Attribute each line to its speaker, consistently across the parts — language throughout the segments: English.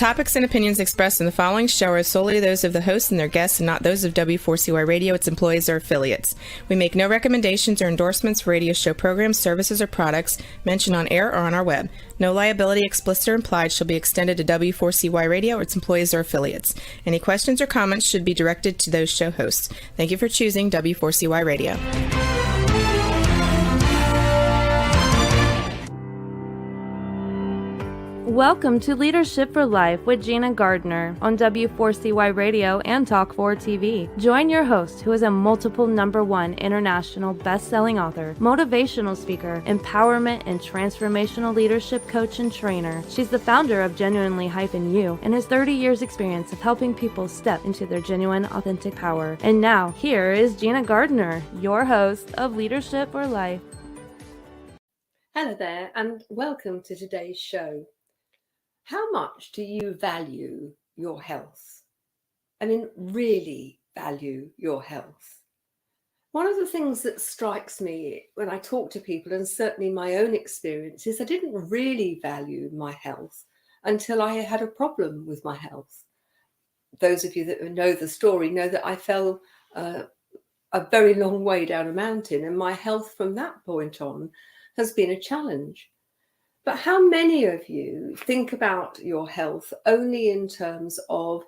Speaker 1: topics and opinions expressed in the following show are solely those of the host and their guests and not those of W4CY Radio, its employees, or affiliates. We make no recommendations or endorsements for radio show programs, services, or products mentioned on air or on our web. No liability, explicit or implied, shall be extended to W4CY Radio or its employees or affiliates. Any questions or comments should be directed to those show hosts. Thank you for choosing W4CY Radio.
Speaker 2: Welcome to Leadership for Life with Gina Gardner on W4CY Radio and Talk4 TV. Join your host, who is a multiple #1 international best-selling author, motivational speaker, empowerment and transformational leadership coach and trainer. She's the founder of Genuinely-You and has 30 years experience of helping people step into their genuine, authentic power. And now, here is Gina Gardner, your host of Leadership for Life.
Speaker 3: Hello there, and welcome to today's show. How much do you value your health? I mean, really value your health. One of the things that strikes me when I talk to people, and certainly my own experience, is I didn't really value my health until I had a problem with my health. Those of you that know the story know that I fell a very long way down a mountain, and my health from that point on has been a challenge. But how many of you think about your health only in terms of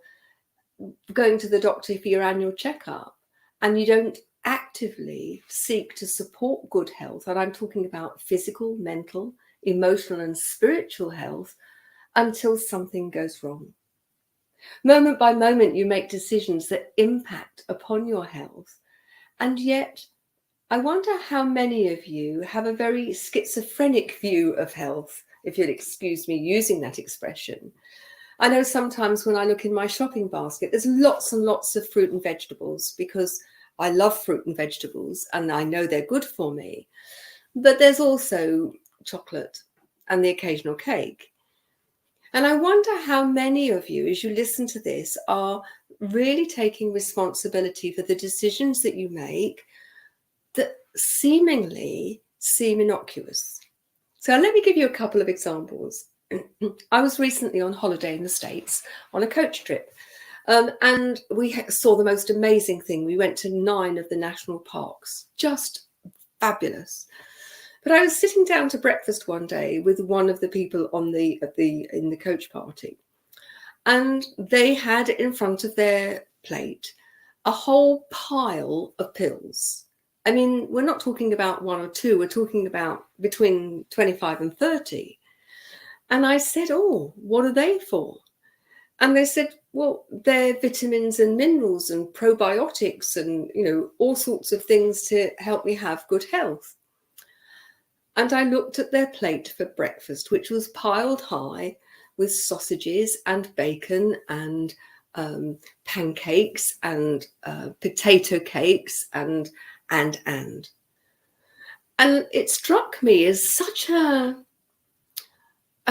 Speaker 3: going to the doctor for your annual checkup, and you don't actively seek to support good health? And I'm talking about physical, mental, emotional, and spiritual health until something goes wrong. Moment by moment, you make decisions that impact upon your health. And yet, I wonder how many of you have a very schizophrenic view of health, if you'll excuse me using that expression. I know sometimes when I look in my shopping basket, there's lots and lots of fruit and vegetables because I love fruit and vegetables and I know they're good for me. But there's also chocolate and the occasional cake. And I wonder how many of you, as you listen to this, are really taking responsibility for the decisions that you make that seemingly seem innocuous. So let me give you a couple of examples. I was recently on holiday in the States on a coach trip, and we saw the most amazing thing. We went to 9 of the national parks, just fabulous. But I was sitting down to breakfast one day with one of the people in the coach party, and they had in front of their plate a whole pile of pills. I mean, we're not talking about 1 or 2, we're talking about between 25 and 30. And I said, oh, what are they for? And they said, well, they're vitamins and minerals and probiotics and, all sorts of things to help me have good health. And I looked at their plate for breakfast, which was piled high with sausages and bacon and pancakes and potato cakes and it struck me as such a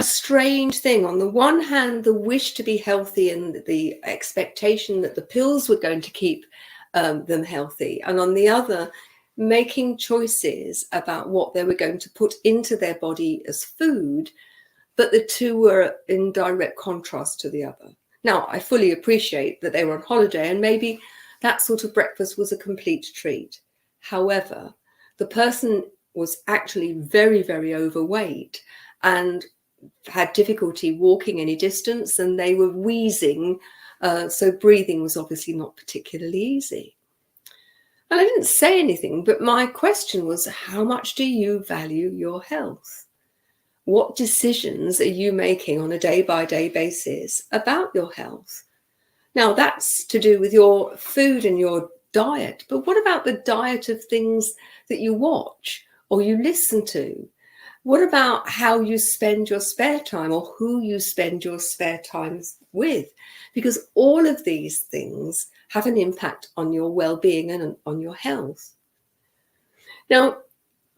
Speaker 3: strange thing. On the one hand, the wish to be healthy and the expectation that the pills were going to keep them healthy, and on the other, making choices about what they were going to put into their body as food, but the two were in direct contrast to the other. Now, I fully appreciate that they were on holiday and maybe that sort of breakfast was a complete treat. However, the person was actually very, very overweight and had difficulty walking any distance, and they were wheezing, so breathing was obviously not particularly easy. And I didn't say anything, but my question was, how much do you value your health? What decisions are you making on a day-by-day basis about your health? Now, that's to do with your food and your diet, but what about the diet of things that you watch or you listen to? What about how you spend your spare time or who you spend your spare time with? Because all of these things have an impact on your well-being and on your health. Now,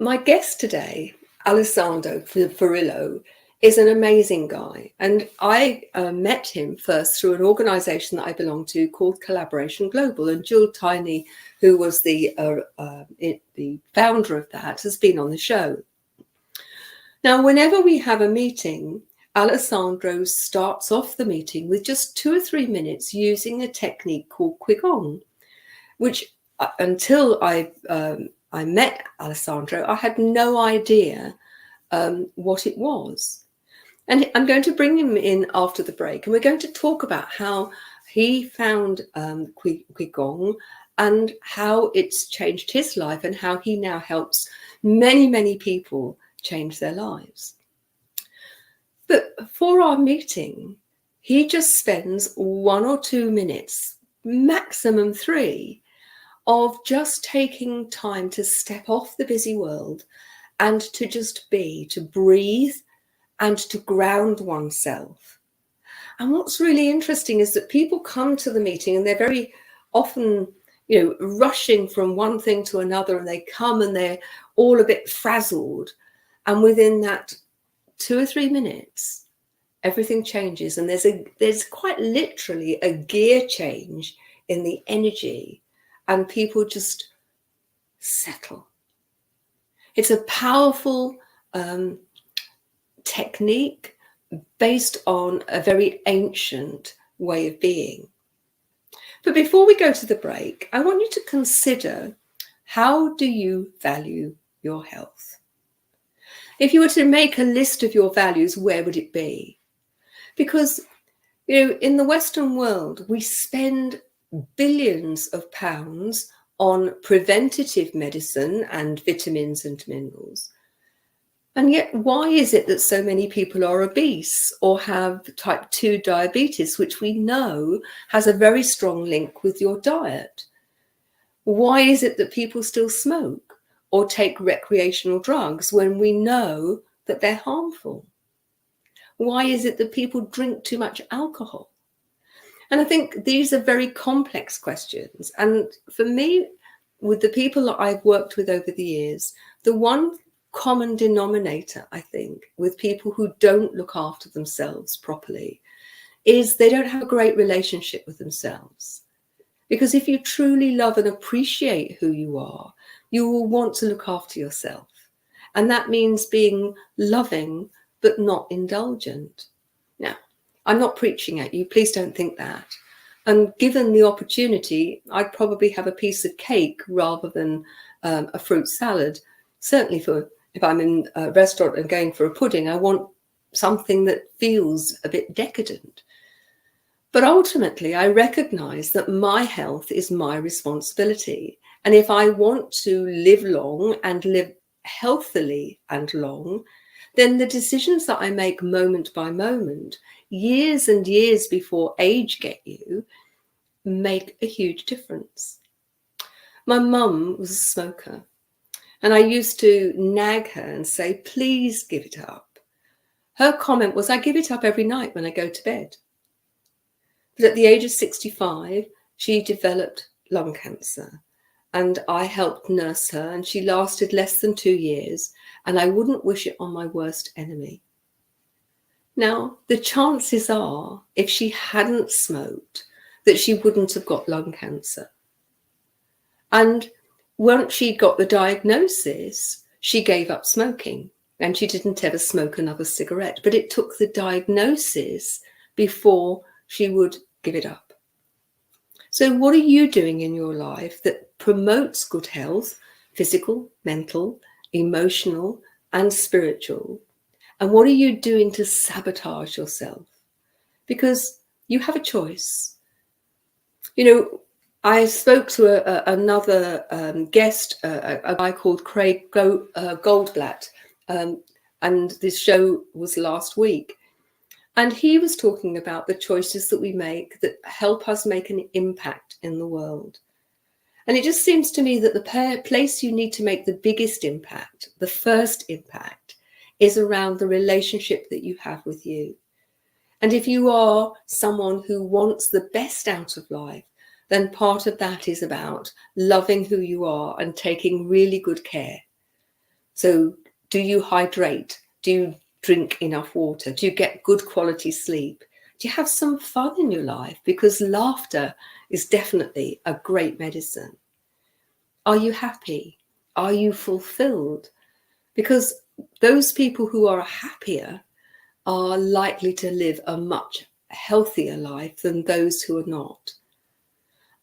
Speaker 3: my guest today, Alessandro Furillo, is an amazing guy. And I met him first through an organization that I belong to called Collaboration Global. And Jill Tiney, who was the founder of that, has been on the show. Now, whenever we have a meeting, Alessandro starts off the meeting with just 2 or 3 minutes using a technique called Qi-gong, which until I met Alessandro, I had no idea what it was. And I'm going to bring him in after the break, and we're going to talk about how he found Qi-gong and how it's changed his life and how he now helps many, many people change their lives. But for our meeting, he just spends 1 or 2 minutes, maximum 3, of just taking time to step off the busy world and to just be, to breathe and to ground oneself. And what's really interesting is that people come to the meeting and they're very often, rushing from one thing to another, and they come and they're all a bit frazzled. And within that 2 or 3 minutes, everything changes. And there's quite literally a gear change in the energy, and people just settle. It's a powerful technique based on a very ancient way of being. But before we go to the break, I want you to consider, how do you value your health? If you were to make a list of your values, where would it be? Because, in the Western world, we spend billions of pounds on preventative medicine and vitamins and minerals. And yet, why is it that so many people are obese or have type 2 diabetes, which we know has a very strong link with your diet? Why is it that people still smoke or take recreational drugs when we know that they're harmful? Why is it that people drink too much alcohol? And I think these are very complex questions. And for me, with the people that I've worked with over the years, the one common denominator, I think, with people who don't look after themselves properly is they don't have a great relationship with themselves. Because if you truly love and appreciate who you are, you will want to look after yourself. And that means being loving, but not indulgent. Now, I'm not preaching at you. Please don't think that. And given the opportunity, I'd probably have a piece of cake rather than a fruit salad. Certainly if I'm in a restaurant and going for a pudding, I want something that feels a bit decadent. But ultimately, I recognize that my health is my responsibility. And if I want to live long and live healthily and long, then the decisions that I make moment by moment, years and years before age get you, make a huge difference. My mum was a smoker, and I used to nag her and say, please give it up. Her comment was, I give it up every night when I go to bed. But at the age of 65, she developed lung cancer, and I helped nurse her, and she lasted less than 2 years, and I wouldn't wish it on my worst enemy. Now, the chances are, if she hadn't smoked, that she wouldn't have got lung cancer. And once she got the diagnosis, she gave up smoking, and she didn't ever smoke another cigarette. But it took the diagnosis before she would give it up. So what are you doing in your life that promotes good health, physical, mental, emotional, and spiritual? And what are you doing to sabotage yourself? Because you have a choice. I spoke to another guest, a guy called Craig Goldblatt, and this show was last week. And he was talking about the choices that we make that help us make an impact in the world. And it just seems to me that the place you need to make the biggest impact, the first impact, is around the relationship that you have with you. And if you are someone who wants the best out of life, then part of that is about loving who you are and taking really good care. So do you hydrate? Do you drink enough water? Do you get good quality sleep? Do you have some fun in your life? Because laughter is definitely a great medicine. Are you happy? Are you fulfilled? Because those people who are happier are likely to live a much healthier life than those who are not.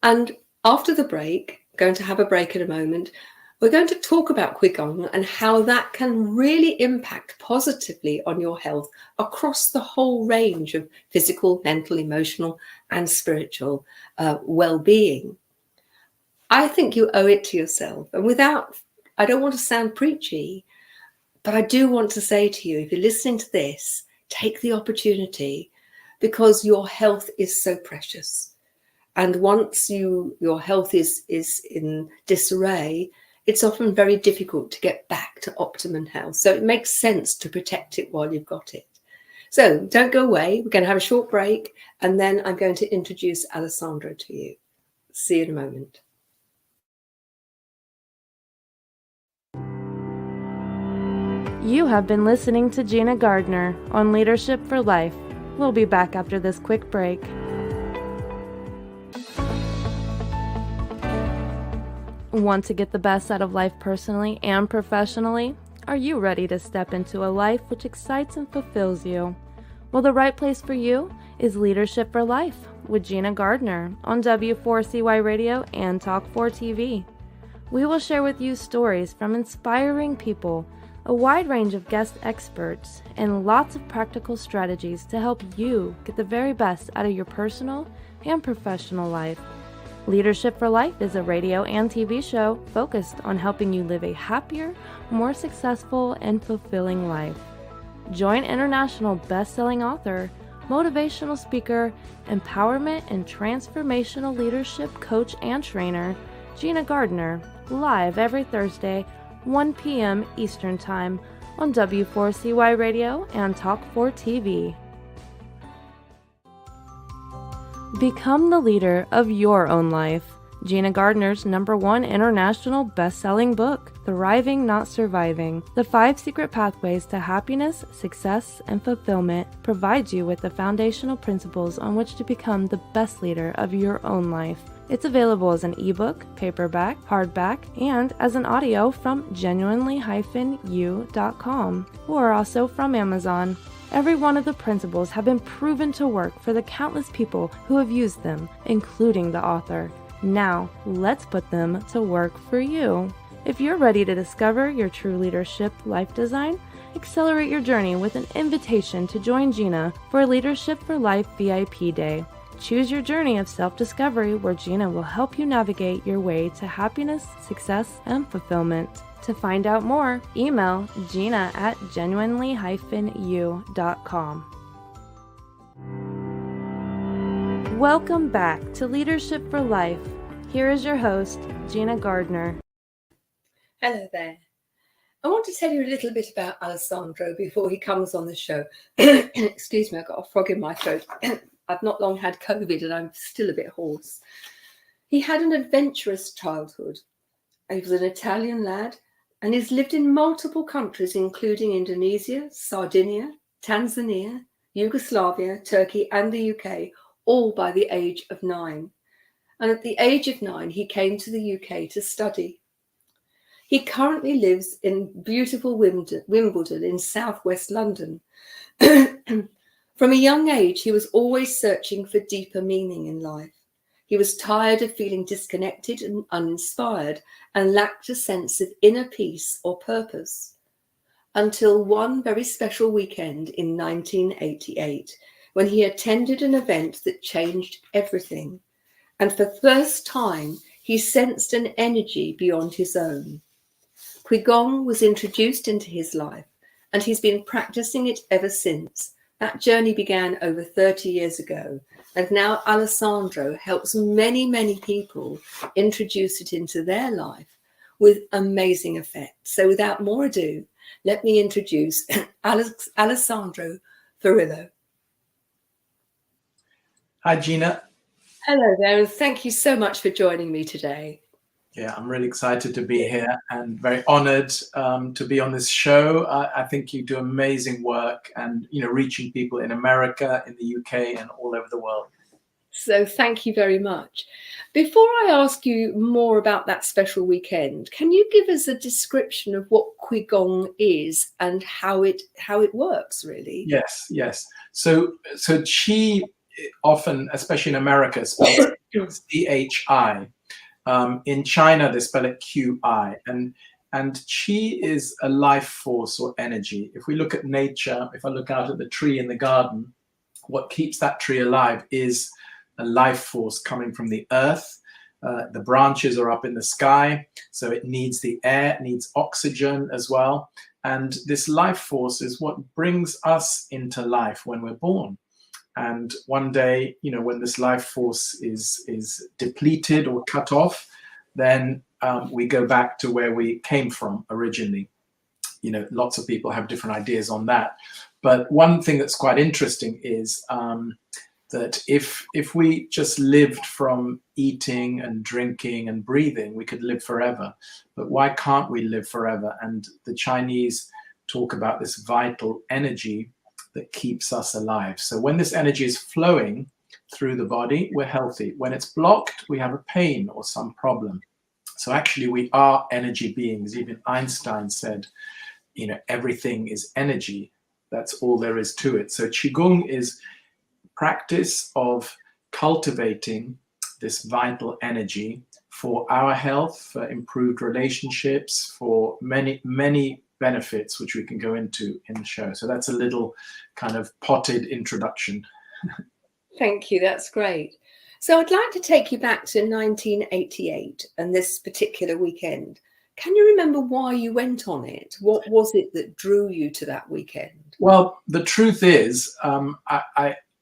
Speaker 3: And after the break, going to have a break in a moment, we're going to talk about Qi-gong and how that can really impact positively on your health across the whole range of physical, mental, emotional, and spiritual well-being. I think you owe it to yourself. And I don't want to sound preachy, but I do want to say to you, if you're listening to this, take the opportunity, because your health is so precious. And once your health is in disarray, it's often very difficult to get back to optimum health. So it makes sense to protect it while you've got it. So don't go away. We're going to have a short break, and then I'm going to introduce Alessandro to you. See you in a moment.
Speaker 2: You have been listening to Gina Gardner on Leadership for Life. We'll be back after this quick break. Want to get the best out of life personally and professionally? Are you ready to step into a life which excites and fulfills you? Well, the right place for you is Leadership for Life with Gina Gardner on W4CY Radio and Talk4 TV. We will share with you stories from inspiring people, a wide range of guest experts, and lots of practical strategies to help you get the very best out of your personal and professional life. Leadership for Life is a radio and TV show focused on helping you live a happier, more successful, and fulfilling life. Join international best-selling author, motivational speaker, empowerment and transformational leadership coach and trainer, Gina Gardner, live every Thursday, 1 p.m. Eastern Time on W4CY Radio and Talk4 TV. Become the leader of your own life. Gina Gardner's #1 international best-selling book, Thriving Not Surviving, The 5 Secret Pathways to Happiness, Success, and Fulfillment, provides you with the foundational principles on which to become the best leader of your own life. It's available as an ebook, paperback, hardback, and as an audio from genuinely-u.com, or also from Amazon. Every one of the principles have been proven to work for the countless people who have used them, including the author. Now, let's put them to work for you. If you're ready to discover your true leadership life design, accelerate your journey with an invitation to join Gina for Leadership for Life VIP Day. Choose your journey of self-discovery where Gina will help you navigate your way to happiness, success, and fulfillment. To find out more, email gina@genuinely-u.com. Welcome back to Leadership for Life. Here is your host, Gina Gardner.
Speaker 3: Hello there. I want to tell you a little bit about Alessandro before he comes on the show. Excuse me, I've got a frog in my throat. I've not long had COVID and I'm still a bit hoarse. He had an adventurous childhood. He was an Italian lad and he's lived in multiple countries, including Indonesia, Sardinia, Tanzania, Yugoslavia, Turkey, and the UK, all by the age of 9. And at the age of 9, he came to the UK to study. He currently lives in beautiful Wimbledon in southwest London. From a young age, he was always searching for deeper meaning in life. He was tired of feeling disconnected and uninspired and lacked a sense of inner peace or purpose. Until one very special weekend in 1988, when he attended an event that changed everything. And for the first time, he sensed an energy beyond his own. Qi-gong was introduced into his life, and he's been practicing it ever since. That journey began over 30 years ago, and now Alessandro helps many, many people introduce it into their life with amazing effect. So without more ado, let me introduce Alessandro Ferrillo.
Speaker 4: Hi, Gina.
Speaker 3: Hello there, and thank you so much for joining me today.
Speaker 4: Yeah, I'm really excited to be here and very honored to be on this show. I think you do amazing work and, reaching people in America, in the UK, and all over the world.
Speaker 3: So thank you very much. Before I ask you more about that special weekend, can you give us a description of what Qi-gong is and how it works, really?
Speaker 4: Yes, yes. So Qi often, especially in America, spells CHI. In China, they spell it QI. And Qi is a life force or energy. If we look at nature, if I look out at the tree in the garden, what keeps that tree alive is a life force coming from the earth. The branches are up in the sky, so it needs the air, it needs oxygen as well. And this life force is what brings us into life when we're born. And one day, when this life force is depleted or cut off, then we go back to where we came from originally. Lots of people have different ideas on that. But one thing that's quite interesting is that if we just lived from eating and drinking and breathing, we could live forever. But why can't we live forever? And the Chinese talk about this vital energy that keeps us alive. So when this energy is flowing through the body, we're healthy. When it's blocked, we have a pain or some problem. So actually, we are energy beings. Even Einstein said, everything is energy. That's all there is to it. So Qigong is practice of cultivating this vital energy for our health, for improved relationships, for many, many benefits, which we can go into in the show. So that's a little kind of potted introduction.
Speaker 3: Thank you. That's great. So I'd like to take you back to 1988 and this particular weekend. Can you remember why you went on it? What was it that drew you to that weekend?
Speaker 4: Well, the truth is,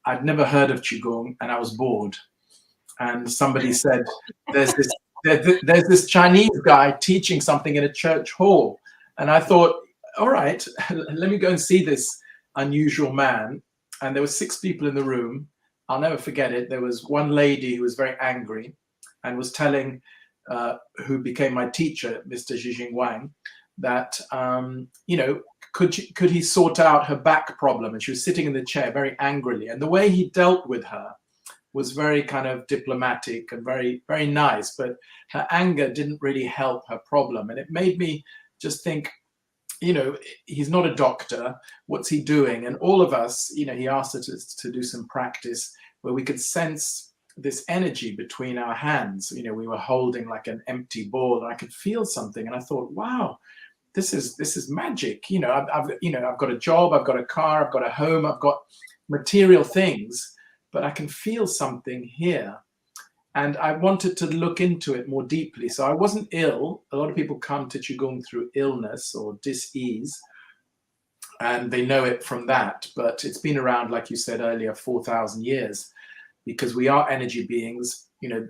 Speaker 4: I'd never heard of Qigong and I was bored. And somebody said, there's this Chinese guy teaching something in a church hall. And I thought, all right, let me go and see this unusual man. And there were 6 people in the room. I'll never forget it. There was one lady who was very angry and was telling, who became my teacher, Mr. Zhijing Wang, that, could he sort out her back problem? And she was sitting in the chair very angrily. And the way he dealt with her was very kind of diplomatic and very, very nice. But her anger didn't really help her problem. And it made me just think, he's not a doctor. What's he doing? And all of us, he asked us to do some practice where we could sense this energy between our hands. We were holding like an empty ball, and I could feel something. And I thought, wow, this is magic. I've got a job, I've got a car, I've got a home, I've got material things, but I can feel something here. And I wanted to look into it more deeply. So I wasn't ill. A lot of people come to Qigong through illness or dis-ease, and they know it from that. But it's been around, like you said earlier, 4,000 years, because we are energy beings.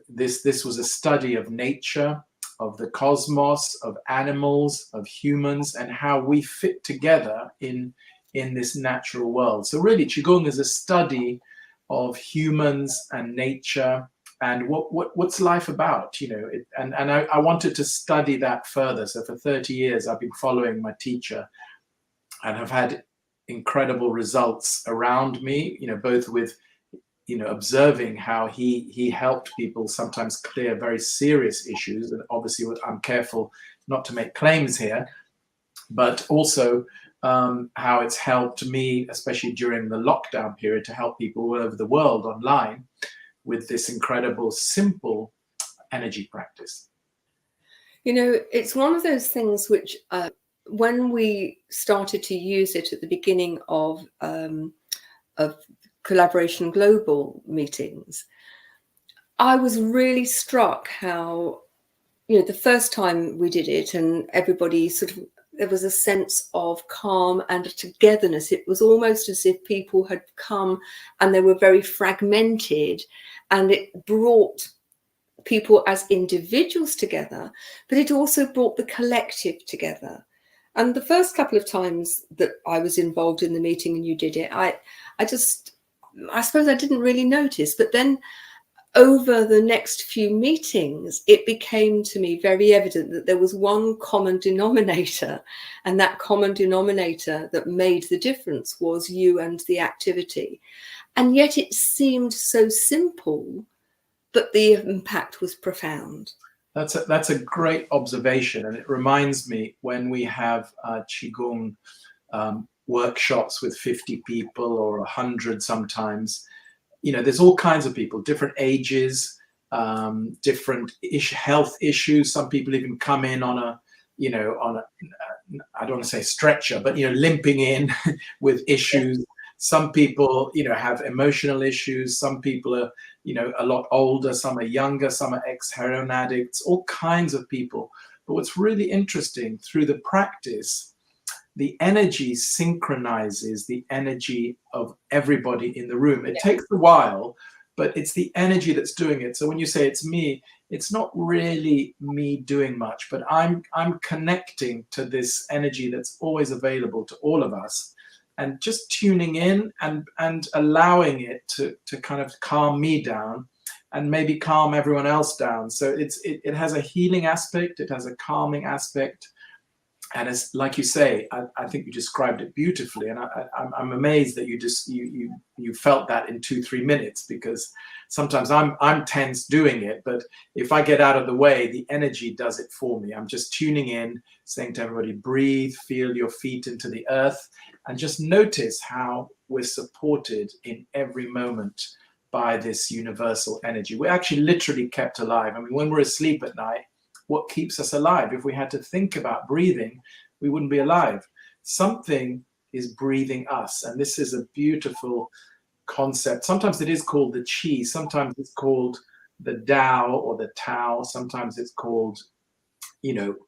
Speaker 4: This was a study of nature, of the cosmos, of animals, of humans, and how we fit together in this natural world. So really, Qigong is a study of humans and nature and what's life about, and I wanted to study that further. So for 30 years, I've been following my teacher and have had incredible results around me, both with, observing how he helped people sometimes clear very serious issues. And obviously I'm careful not to make claims here, but also how it's helped me, especially during the lockdown period, to help people all over the world online with this incredible, simple energy practice.
Speaker 3: It's one of those things which, when we started to use it at the beginning of Collaboration Global meetings, I was really struck how, the first time we did it and everybody there was a sense of calm and togetherness. It was almost as if people had come and they were very fragmented, and it brought people as individuals together, but it also brought the collective together. And the first couple of times that I was involved in the meeting and you did it, I suppose I didn't really notice. But then over the next few meetings, it became to me very evident that there was one common denominator, and that common denominator that made the difference was you and the activity. And yet it seemed so simple, but the impact was profound.
Speaker 4: That's a great observation, and it reminds me when we have Qi-gong workshops with 50 people or 100 sometimes. There's all kinds of people, different ages, different health issues. Some people even come in on a I don't want to say stretcher, but limping in with issues. Some people have emotional issues. Some people are a lot older, some are younger, some are ex-heroin addicts, all kinds of people. But what's really interesting, through the practice, the energy synchronizes the energy of everybody in the room. It takes a while, but it's the energy that's doing it. So when you say it's me, it's not really me doing much, but I'm connecting to this energy that's always available to all of us, and just tuning in and allowing it to kind of calm me down and maybe calm everyone else down. So it has a healing aspect, it has a calming aspect. And it's like you say, I think you described it beautifully, and I'm amazed that you felt that in 2-3 minutes, because sometimes I'm tense doing it, but if I get out of the way, the energy does it for me. I'm just tuning in, saying to everybody, breathe, feel your feet into the earth, and just notice how we're supported in every moment by this universal energy. We're actually literally kept alive. I mean, when we're asleep at night, what keeps us alive? If we had to think about breathing, we wouldn't be alive. Something is breathing us, and this is a beautiful concept. Sometimes it is called the Qi, sometimes it's called the Tao or the Tao, sometimes it's called,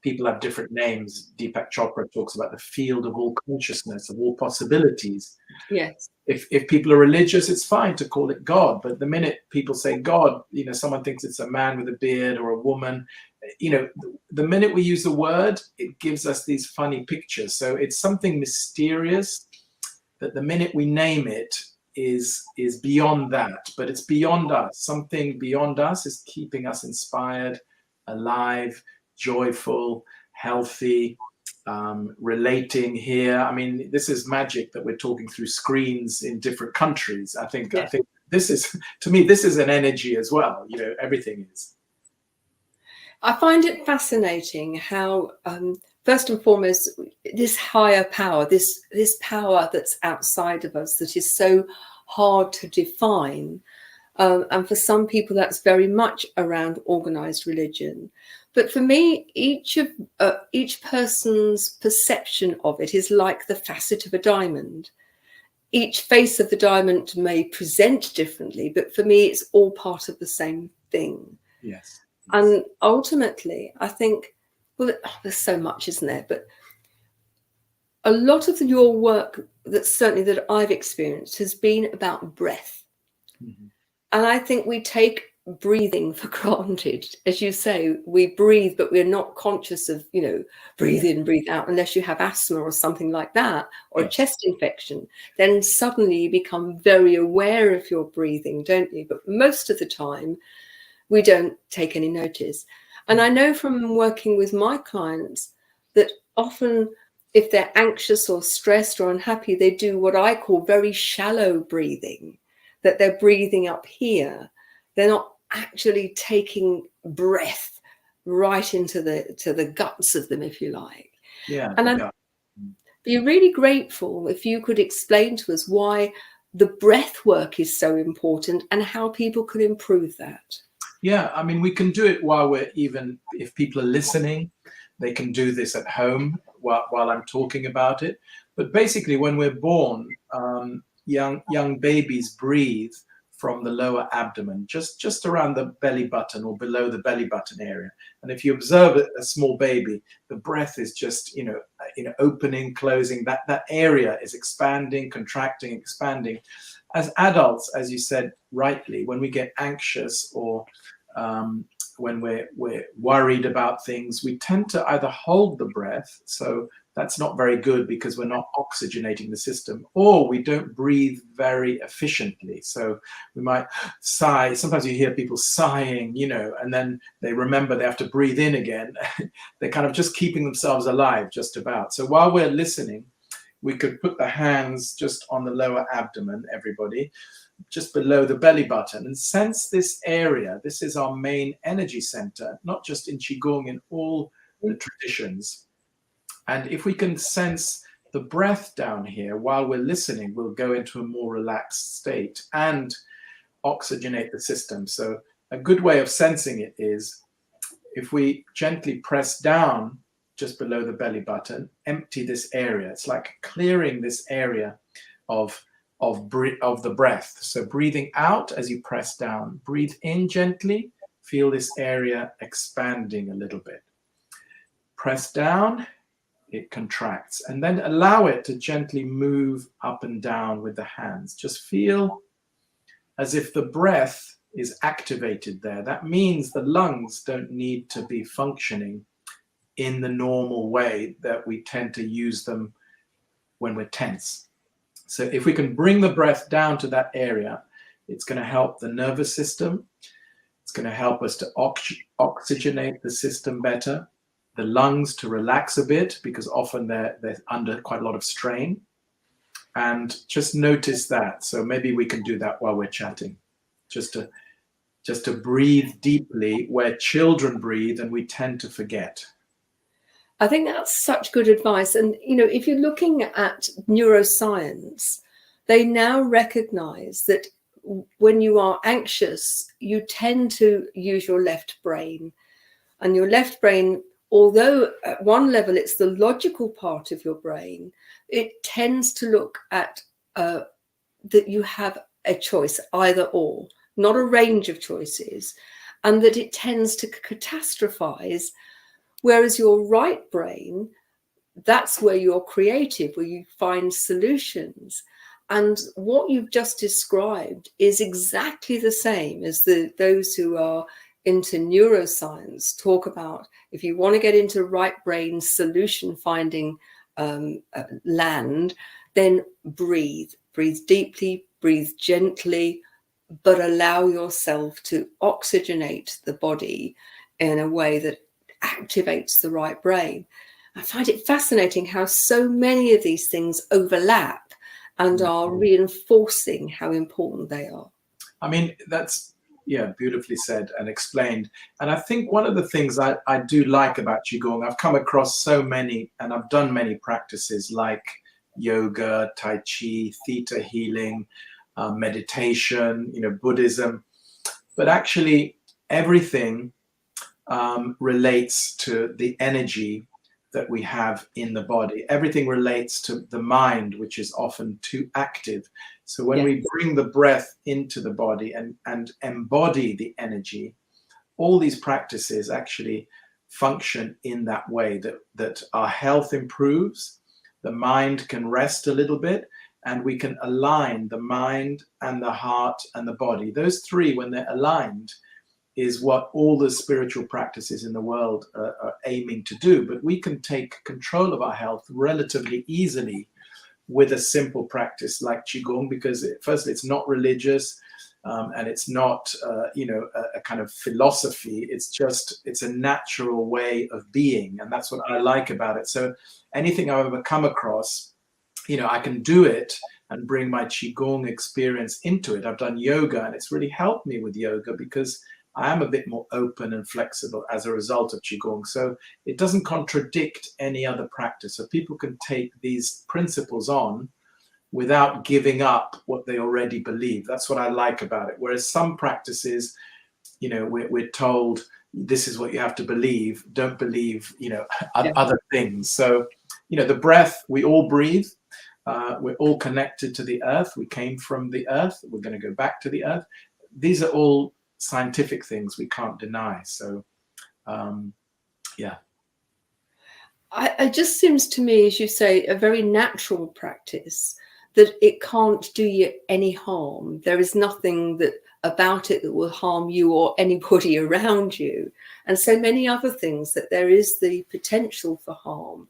Speaker 4: people have different names. Deepak Chopra talks about the field of all consciousness, of all possibilities.
Speaker 3: Yes.
Speaker 4: If people are religious, it's fine to call it God, but the minute people say God, someone thinks it's a man with a beard or a woman. The minute we use the word, it gives us these funny pictures. So it's something mysterious that the minute we name it is beyond that, but it's beyond us. Something beyond us is keeping us inspired, alive, joyful, healthy, relating here. I mean, this is magic that we're talking through screens in different countries. I think this is, to me, this is an energy as well. Everything is.
Speaker 3: I find it fascinating how, first and foremost, this higher power, this power that's outside of us, that is so hard to define. And for some people, that's very much around organized religion. But for me, each person's perception of it is like the facet of a diamond. Each face of the diamond may present differently, but for me, it's all part of the same thing.
Speaker 4: Yes.
Speaker 3: And ultimately, I think, well, there's so much, isn't there? But a lot of your work, that I've experienced, has been about breath. Mm-hmm. And I think we take breathing for granted. As you say, we breathe, but we're not conscious of, breathe in, breathe out, unless you have asthma or something like that, or a chest infection. Then suddenly you become very aware of your breathing, don't you? But most of the time, we don't take any notice. And I know from working with my clients that often if they're anxious or stressed or unhappy, they do what I call very shallow breathing, that they're breathing up here. They're not actually taking breath right into the guts of them, if you like.
Speaker 4: Yeah.
Speaker 3: And I'd be really grateful if you could explain to us why the breath work is so important and how people can improve that.
Speaker 4: Yeah, I mean, we can do it if people are listening, they can do this at home while I'm talking about it. But basically, when we're born, young babies breathe from the lower abdomen, just around the belly button or below the belly button area. And if you observe a small baby, the breath is just, opening, closing. That area is expanding, contracting, expanding. As adults, as you said rightly, when we get anxious or when we're worried about things, we tend to either hold the breath, so that's not very good because we're not oxygenating the system, or we don't breathe very efficiently. So we might sigh. Sometimes you hear people sighing, and then they remember they have to breathe in again. They're kind of just keeping themselves alive, just about. So while we're listening, we could put the hands just on the lower abdomen, everybody. just below the belly button, and sense this area. This is our main energy center, not just in Qigong, in all the traditions. And if we can sense the breath down here while we're listening, we'll go into a more relaxed state and oxygenate the system. So a good way of sensing it is if we gently press down just below the belly button, empty this area. It's like clearing this area of the breath. So breathing out as you press down, breathe in gently, feel this area expanding a little bit. Press down, it contracts, and then allow it to gently move up and down with the hands. Just feel as if the breath is activated there. That means the lungs don't need to be functioning in the normal way that we tend to use them when we're tense. So if we can bring the breath down to that area, it's going to help the nervous system. It's going to help us to oxygenate the system better, the lungs to relax a bit because often they're under quite a lot of strain. And just notice that. So maybe we can do that while we're chatting, just to breathe deeply where children breathe and we tend to forget.
Speaker 3: I think that's such good advice. And, you know, if you're looking at neuroscience, they now recognize that when you are anxious, you tend to use your left brain. And your left brain, although at one level it's the logical part of your brain, it tends to look at that you have a choice, either or, not a range of choices, and that it tends to catastrophize. Whereas your right brain, that's where you're creative, where you find solutions. And what you've just described is exactly the same as those who are into neuroscience talk about. If you want to get into right brain solution finding land, then breathe deeply, breathe gently, but allow yourself to oxygenate the body in a way that activates the right brain. I find it fascinating how so many of these things overlap and are reinforcing how important they are.
Speaker 4: I mean, that's, beautifully said and explained. And I think one of the things I do like about Qigong, I've come across so many, and I've done many practices like yoga, Tai Chi, theta healing, meditation, Buddhism, but actually everything relates to the energy that we have in the body. Everything relates to the mind, which is often too active. So when we bring the breath into the body and embody the energy, all these practices actually function in that way, that our health improves, the mind can rest a little bit, and we can align the mind and the heart and the body. Those three, when they're aligned, is what all the spiritual practices in the world are aiming to do. But we can take control of our health relatively easily with a simple practice like Qigong, because firstly, it's not religious, and it's not, a kind of philosophy. It's a natural way of being. And that's what I like about it. So anything I've ever come across, I can do it and bring my Qigong experience into it. I've done yoga, and it's really helped me with yoga because I am a bit more open and flexible as a result of Qigong. So it doesn't contradict any other practice. So people can take these principles on without giving up what they already believe. That's what I like about it. Whereas some practices, we're told this is what you have to believe. Don't believe, other things. So, the breath, we all breathe. We're all connected to the earth. We came from the earth. We're going to go back to the earth. These are all scientific things we can't deny. So,
Speaker 3: It just seems to me, as you say, a very natural practice, that it can't do you any harm. There is nothing about it that will harm you or anybody around you. And so many other things that there is the potential for harm.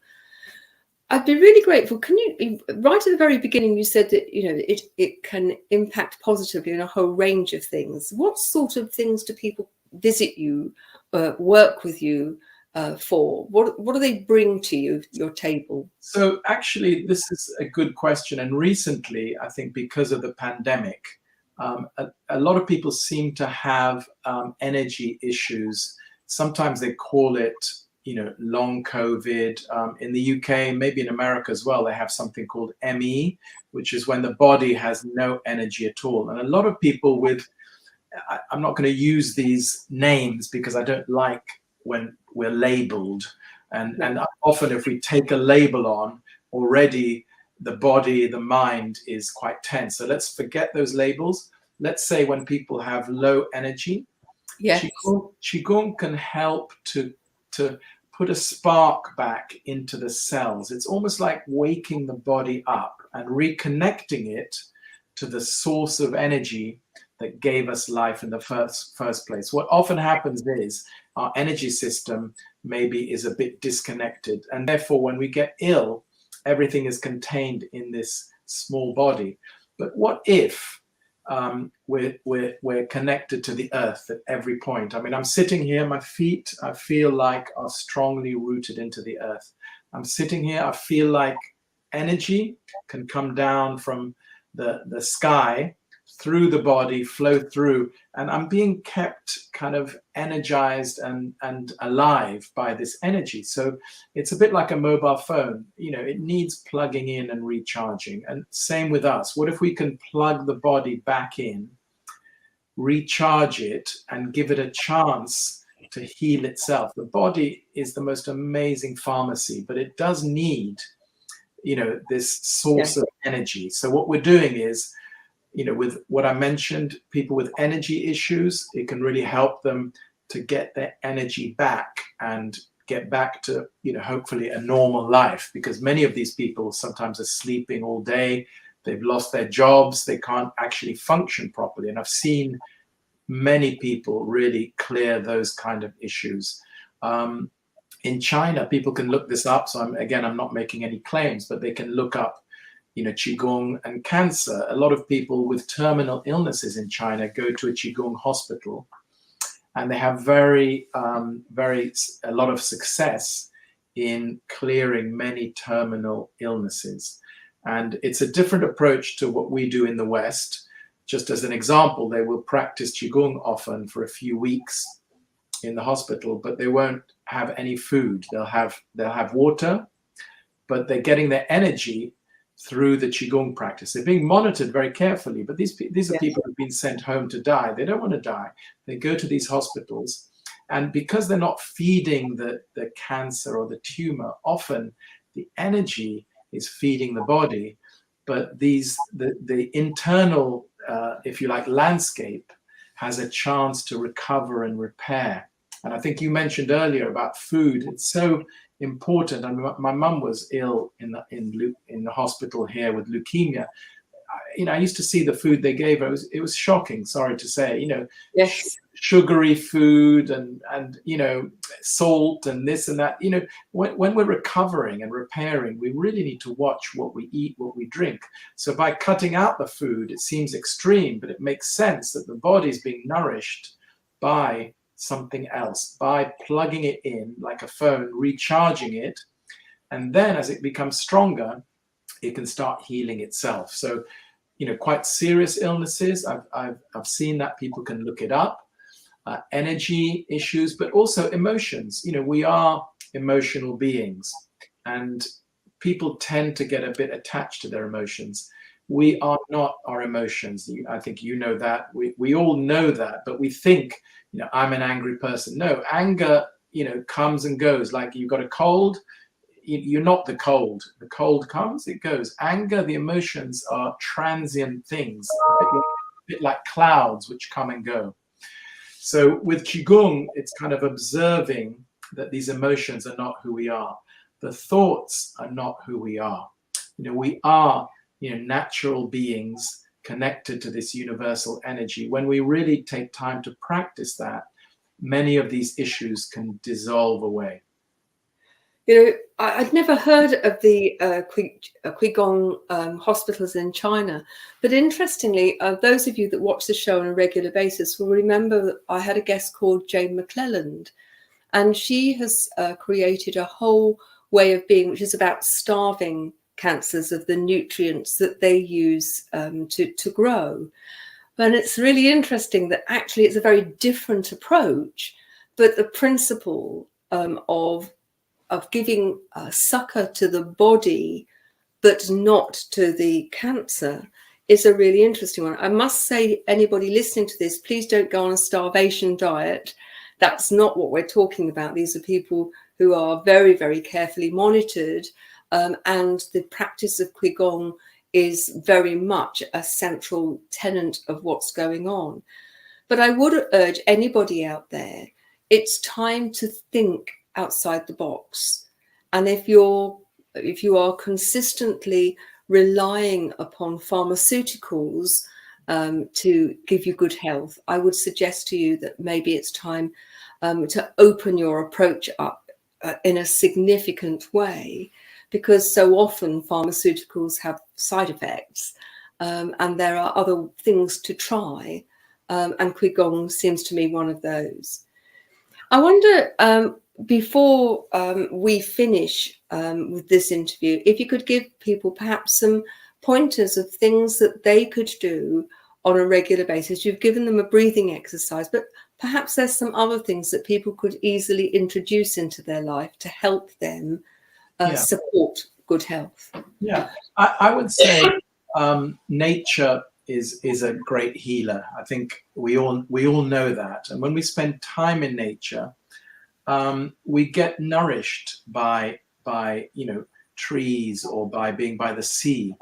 Speaker 3: I'd be really grateful. Can you, right at the very beginning, you said that, it can impact positively on a whole range of things. What sort of things do people visit you, work with you for? What do they bring to you, your table?
Speaker 4: So actually, this is a good question. And recently, I think because of the pandemic, A lot of people seem to have energy issues. Sometimes they call it, long COVID. In the UK, maybe in America as well, they have something called ME, which is when the body has no energy at all. And a lot of people with, I'm not going to use these names because I don't like when we're labeled. And often if we take a label on, already the body, the mind is quite tense. So let's forget those labels. Let's say when people have low energy,
Speaker 3: Yes.
Speaker 4: Qigong can help to put a spark back into the cells. It's almost like waking the body up and reconnecting it to the source of energy that gave us life in the first place. What often happens is our energy system maybe is a bit disconnected, and therefore when we get ill, everything is contained in this small body. But what if we're connected to the earth at every point? I mean, I'm sitting here, my feet, I feel like are strongly rooted into the earth. I'm sitting here, I feel like energy can come down from the sky through the body, flow through, and I'm being kept kind of energized and alive by this energy. So it's a bit like a mobile phone. It needs plugging in and recharging. And same with us. What if we can plug the body back in, recharge it, and give it a chance to heal itself? The body is the most amazing pharmacy, but it does need, this source of energy. So what we're doing is, with what I mentioned, people with energy issues, it can really help them to get their energy back and get back to, hopefully a normal life, because many of these people sometimes are sleeping all day. They've lost their jobs. They can't actually function properly. And I've seen many people really clear those kind of issues. In China, people can look this up. So I'm not making any claims, but they can look up Qigong and cancer. A lot of people with terminal illnesses in China go to a Qigong hospital, and they have a lot of success in clearing many terminal illnesses. And it's a different approach to what we do in the West. Just as an example, they will practice Qigong often for a few weeks in the hospital, but they won't have any food. They'll have water, but they're getting their energy through the Qigong practice. They're being monitored very carefully, but these are people who've been sent home to die. They don't want to die. They go to these hospitals, and because they're not feeding the cancer or the tumor, often the energy is feeding the body, but the internal, if you like, landscape has a chance to recover and repair. And I think you mentioned earlier about food. It's so important. I mean, my mum was ill in the hospital here with leukemia. I used to see the food they gave her. It was shocking. Sorry to say,
Speaker 3: Yes.
Speaker 4: Sugary food and salt and this and that. When we're recovering and repairing, we really need to watch what we eat, what we drink. So by cutting out the food, it seems extreme, but it makes sense that the body's being nourished by something else, by plugging it in like a phone, recharging it, and then as it becomes stronger, it can start healing itself. So, quite serious illnesses, I've seen that people can look it up, energy issues, but also emotions. We are emotional beings, and people tend to get a bit attached to their emotions. We are not our emotions. I think you know that. We all know that, but we think, I'm an angry person. No, anger, comes and goes. Like you've got a cold, you're not the cold. The cold comes, it goes. Anger, the emotions are transient things, a bit like clouds which come and go. So with Qigong, it's kind of observing that these emotions are not who we are. The thoughts are not who we are. We are, natural beings connected to this universal energy. When we really take time to practice that, many of these issues can dissolve away.
Speaker 3: I'd never heard of the Qi-gong hospitals in China, but interestingly, those of you that watch the show on a regular basis will remember that I had a guest called Jane McClelland, and she has created a whole way of being, which is about starving cancers of the nutrients that they use to grow. And it's really interesting that actually it's a very different approach, but the principle of giving succor to the body, but not to the cancer, is a really interesting one. I must say, anybody listening to this, please don't go on a starvation diet. That's not what we're talking about. These are people who are very, very carefully monitored, and the practice of Qi-gong is very much a central tenet of what's going on. But I would urge anybody out there, it's time to think outside the box. And if you are consistently relying upon pharmaceuticals to give you good health, I would suggest to you that maybe it's time to open your approach up in a significant way, because so often pharmaceuticals have side effects, and there are other things to try, and Qi-gong seems to me one of those. I wonder, before we finish with this interview, if you could give people perhaps some pointers of things that they could do on a regular basis. You've given them a breathing exercise, but perhaps there's some other things that people could easily introduce into their life to help them support good health.
Speaker 4: Yeah, I would say nature is a great healer. I think we all know that, and when we spend time in nature, we get nourished by trees, or by being by the sea.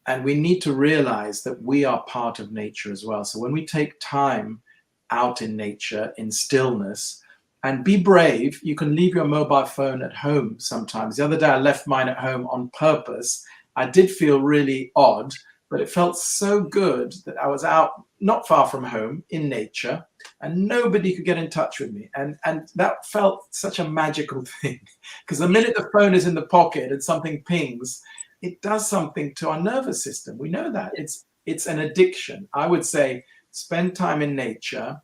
Speaker 4: And we need to realize that we are part of nature as well. So when we take time out in nature, in stillness, and be brave, you can leave your mobile phone at home sometimes. The other day I left mine at home on purpose. I did feel really odd, but it felt so good that I was out not far from home in nature, and nobody could get in touch with me. And that felt such a magical thing, because the minute the phone is in the pocket and something pings, it does something to our nervous system. We know that. It's an addiction. I would say spend time in nature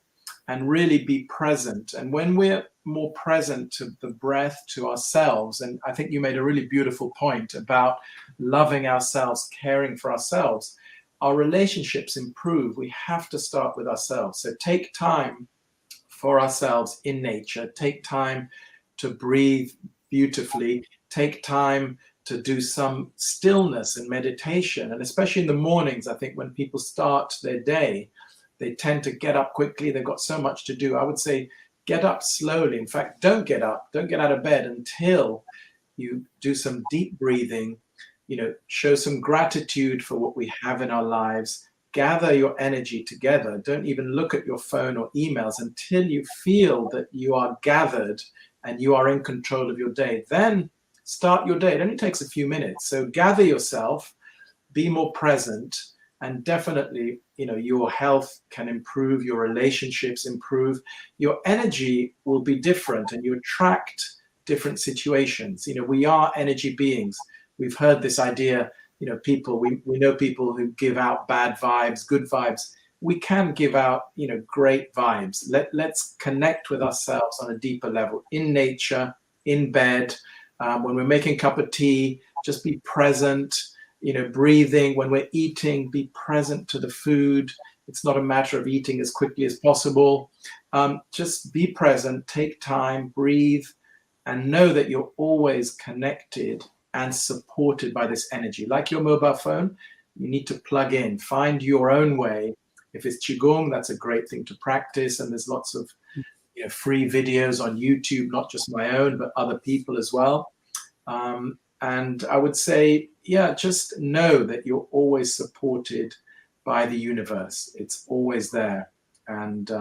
Speaker 4: and really be present. And when we're more present to the breath, to ourselves, and I think you made a really beautiful point about loving ourselves, caring for ourselves, our relationships improve. We have to start with ourselves. So take time for ourselves in nature. Take time to breathe beautifully. Take time to do some stillness and meditation. And especially in the mornings, I think when people start their day, they tend to get up quickly. They've got so much to do. I would say get up slowly. In fact, don't get up. Don't get out of bed until you do some deep breathing, show some gratitude for what we have in our lives. Gather your energy together. Don't even look at your phone or emails until you feel that you are gathered and you are in control of your day. Then start your day. It only takes a few minutes. So gather yourself, be more present, and definitely, your health can improve, your relationships improve, your energy will be different, and you attract different situations. We are energy beings. We've heard this idea, we know people who give out bad vibes, good vibes. We can give out, great vibes. Let's connect with ourselves on a deeper level, in nature, in bed, when we're making a cup of tea, just be present. Breathing, when we're eating, be present to the food. It's not a matter of eating as quickly as possible. Just be present, take time, breathe, and know that you're always connected and supported by this energy. Like your mobile phone, you need to plug in, find your own way. If it's Qigong, that's a great thing to practice. And there's lots of free videos on YouTube, not just my own, but other people as well. And I would say, just know that you're always supported by the universe. It's always there. And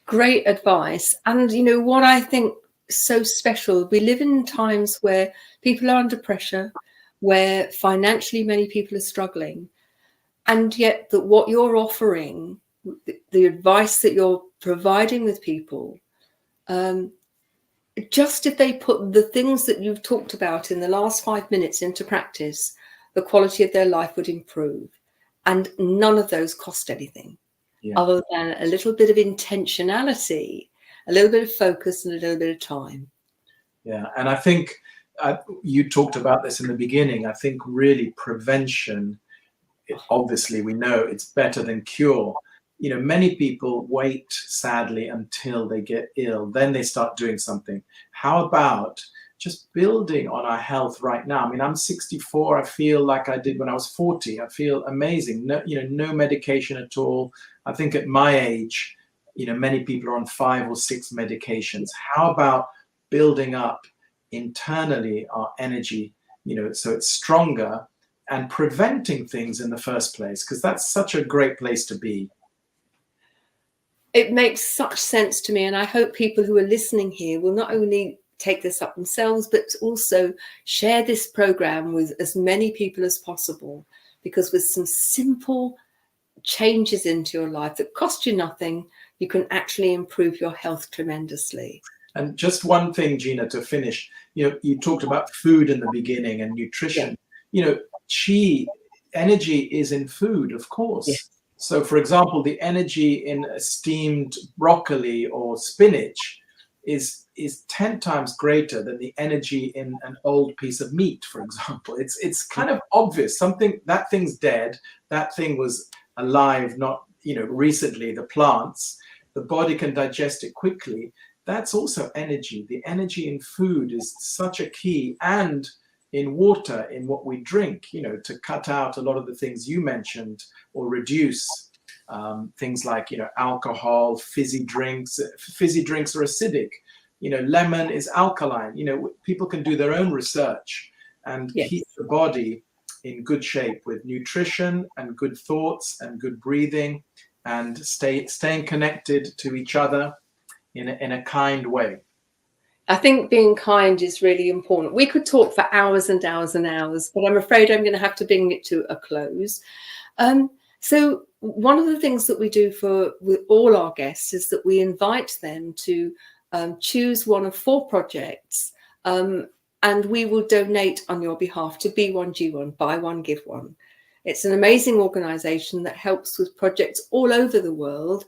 Speaker 3: Great advice. And what I think so special, we live in times where people are under pressure, where financially many people are struggling. And yet that what you're offering, the advice that you're providing with people, just if they put the things that you've talked about in the last 5 minutes into practice, the quality of their life would improve. And none of those cost anything other than a little bit of intentionality, a little bit of focus, and a little bit of time.
Speaker 4: Yeah, and I think you talked about this in the beginning. I think really prevention obviously we know it's better than cure. Many people wait, sadly, until they get ill, then they start doing something. How about just building on our health right now? I mean, I'm 64. I feel like I did when I was 40. I feel amazing. No medication at all. I think at my age, many people are on 5 or 6 medications. How about building up internally our energy, so it's stronger, and preventing things in the first place, because that's such a great place to be.
Speaker 3: It makes such sense to me, and I hope people who are listening here will not only take this up themselves, but also share this program with as many people as possible, because with some simple changes into your life that cost you nothing, you can actually improve your health tremendously.
Speaker 4: And just one thing, Gina, to finish, you talked about food in the beginning and nutrition. Qi, energy is in food, of course.
Speaker 3: Yes.
Speaker 4: So, for example, the energy in steamed broccoli or spinach is 10 times greater than the energy in an old piece of meat, for example. It's kind of obvious. That thing's dead. That thing was alive, not recently. The plants, the body can digest it quickly. That's also energy. The energy in food is such a key, and in water, in what we drink, to cut out a lot of the things you mentioned, or reduce things like, alcohol, fizzy drinks. Fizzy drinks are acidic. Lemon is alkaline. People can do their own research and keep the body in good shape with nutrition and good thoughts and good breathing, and staying connected to each other in a kind way.
Speaker 3: I think being kind is really important. We could talk for hours and hours and hours, but I'm afraid I'm going to have to bring it to a close. So one of the things that we do with all our guests is that we invite them to choose one of 4 projects, and we will donate on your behalf to B1G1, Buy One, Give One. It's an amazing organization that helps with projects all over the world,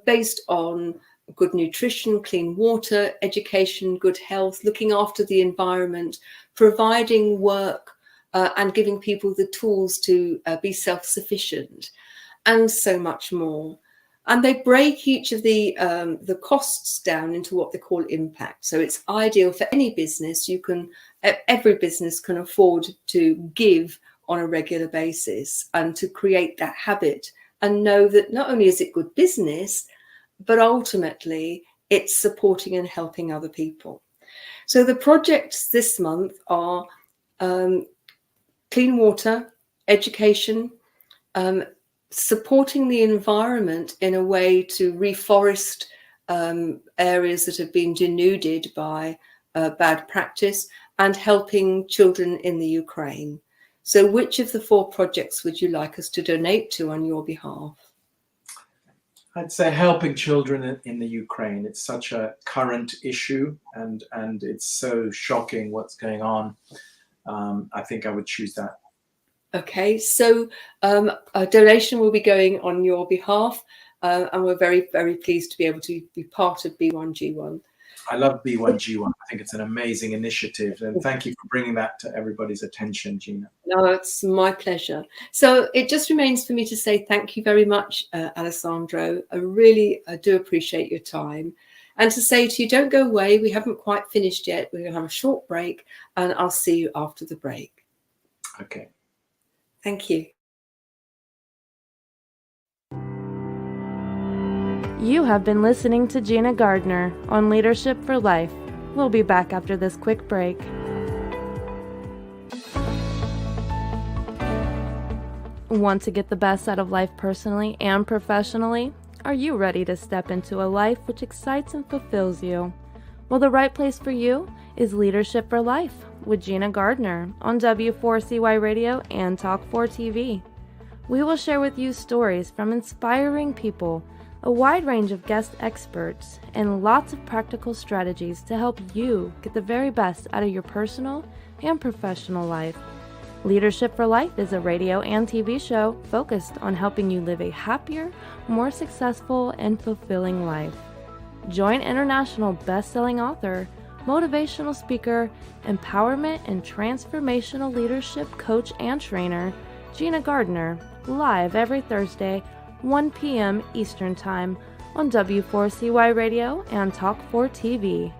Speaker 3: based on good nutrition, clean water, education, good health, looking after the environment, providing work, and giving people the tools to be self-sufficient, and so much more. And they break each of the costs down into what they call impact. So it's ideal for any business. Every business can afford to give on a regular basis, and to create that habit and know that not only is it good business, but ultimately it's supporting and helping other people. So the projects this month are clean water, education, supporting the environment in a way to reforest areas that have been denuded by bad practice, and helping children in the Ukraine. So which of the 4 projects would you like us to donate to on your behalf?
Speaker 4: I'd say helping children in the Ukraine. It's such a current issue, and it's so shocking what's going on. I think I would choose that.
Speaker 3: Okay, so a donation will be going on your behalf, and we're very, very pleased to be able to be part of B1G1.
Speaker 4: I love B1G1. I think it's an amazing initiative, and thank you for bringing that to everybody's attention, Gina.
Speaker 3: No, it's my pleasure. So it just remains for me to say thank you very much, Alessandro. I do appreciate your time. And to say to you, don't go away. We haven't quite finished yet. We're going to have a short break, and I'll see you after the break.
Speaker 4: Okay.
Speaker 3: Thank you.
Speaker 2: You have been listening to Gina Gardner on Leadership for Life. We'll be back after this quick break. Want to get the best out of life personally and professionally? Are you ready to step into a life which excites and fulfills you? Well, the right place for you is Leadership for Life with Gina Gardner on W4CY Radio and Talk4 TV. We will share with you stories from inspiring people, a wide range of guest experts, and lots of practical strategies to help you get the very best out of your personal and professional life. Leadership for Life is a radio and TV show focused on helping you live a happier, more successful, and fulfilling life. Join international best-selling author, motivational speaker, empowerment and transformational leadership coach and trainer, Gina Gardner, live every Thursday, 1 p.m. Eastern Time on W4CY Radio and Talk4 TV.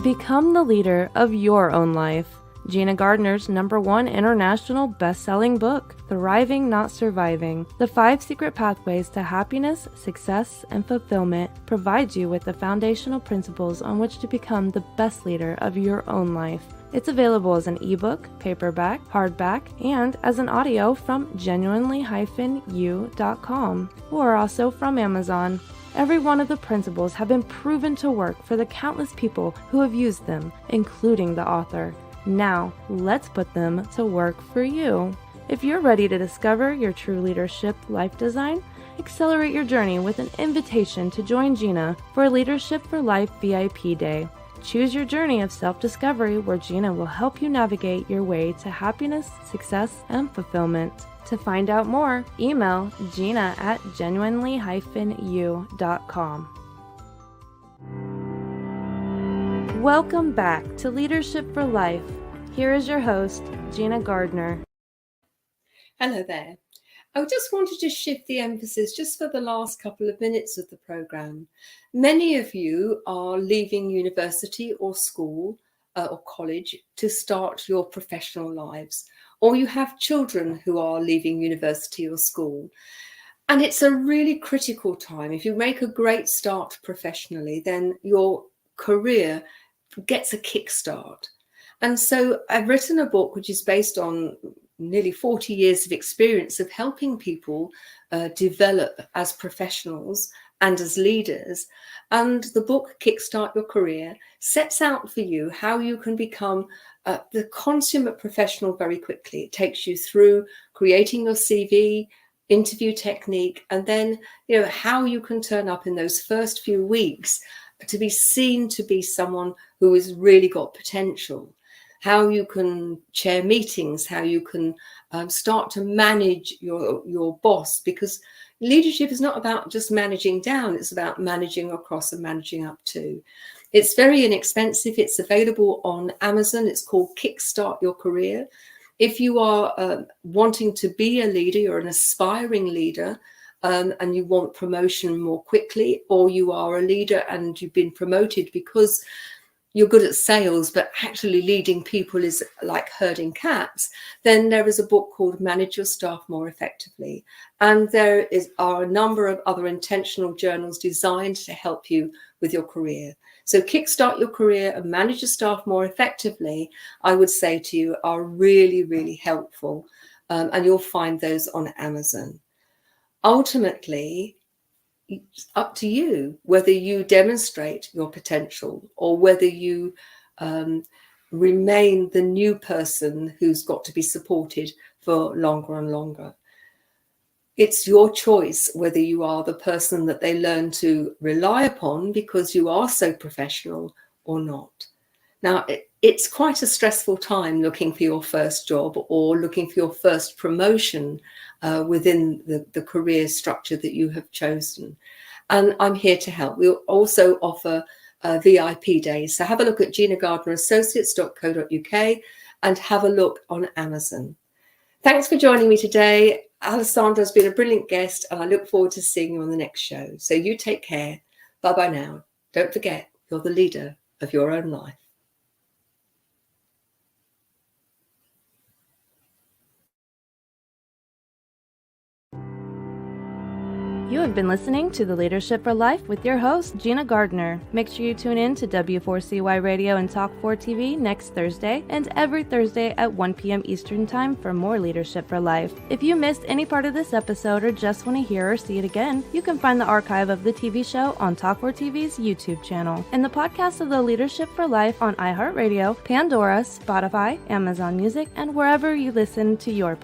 Speaker 2: Become the leader of your own life. Gina Gardner's #1 international best-selling book, Thriving Not Surviving, The 5 Secret Pathways to Happiness, Success, and Fulfillment, provides you with the foundational principles on which to become the best leader of your own life. It's available as an ebook, paperback, hardback, and as an audio from genuinely-u.com, or also from Amazon. Every one of the principles have been proven to work for the countless people who have used them, including the author. Now, let's put them to work for you. If you're ready to discover your true leadership life design, accelerate your journey with an invitation to join Gina for a Leadership for Life VIP Day. Choose your journey of self-discovery where Gina will help you navigate your way to happiness, success, and fulfillment. To find out more, email Gina at genuinely-u.com. Welcome back to Leadership for Life. Here is your host, Gina Gardner.
Speaker 3: Hello there. I just wanted to shift the emphasis just for the last couple of minutes of the program. Many of you are leaving university or school or college to start your professional lives, or you have children who are leaving university or school. And it's a really critical time. If you make a great start professionally, then your career gets a kickstart. And so I've written a book which is based on nearly 40 years of experience of helping people develop as professionals and as leaders. And the book, Kickstart Your Career, sets out for you how you can become the consummate professional very quickly. It takes you through creating your CV, interview technique, and then how you can turn up in those first few weeks to be seen to be someone who has really got potential. How you can chair meetings, how you can start to manage your boss, because leadership is not about just managing down, it's about managing across and managing up too. It's very inexpensive. It's available on Amazon. It's called Kickstart Your Career. If you are wanting to be a leader, you're an aspiring leader, and you want promotion more quickly, or you are a leader and you've been promoted because you're good at sales, but actually leading people is like herding cats, then there is a book called Manage Your Staff More Effectively. And there are a number of other intentional journals designed to help you with your career. So Kickstart Your Career and Manage Your Staff More Effectively, I would say to you, are really, really helpful. And you'll find those on Amazon. Ultimately, it's up to you whether you demonstrate your potential or whether you remain the new person who's got to be supported for longer and longer. It's your choice whether you are the person that they learn to rely upon because you are so professional or not. Now, it's quite a stressful time looking for your first job or looking for your first promotion within the career structure that you have chosen. And I'm here to help. We'll also offer VIP days. So have a look at ginagardnerassociates.co.uk and have a look on Amazon. Thanks for joining me today. Alessandro has been a brilliant guest, and I look forward to seeing you on the next show. So you take care. Bye-bye now. Don't forget, you're the leader of your own life.
Speaker 2: You have been listening to The Leadership for Life with your host, Gina Gardner. Make sure you tune in to W4CY Radio and Talk4 TV next Thursday and every Thursday at 1 p.m. Eastern Time for more Leadership for Life. If you missed any part of this episode or just want to hear or see it again, you can find the archive of the TV show on Talk4 TV's YouTube channel and the podcast of The Leadership for Life on iHeartRadio, Pandora, Spotify, Amazon Music, and wherever you listen to your podcast.